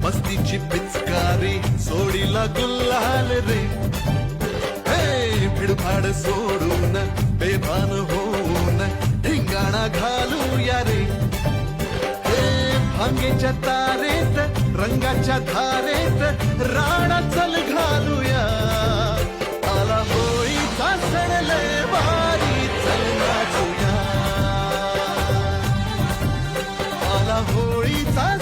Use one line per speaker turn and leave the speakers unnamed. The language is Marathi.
मस्तीची पिचकारी सोडीला गुल्हाल रे. हे भिडभाड सोडून बेभान होऊन धिंगाणा घालूया रे. हे भांगेच्या तारेत रंगाच्या धारेत राणा चल घालूया. आला होळीचा सण लय भारी चल नाचूया. आला होळीचा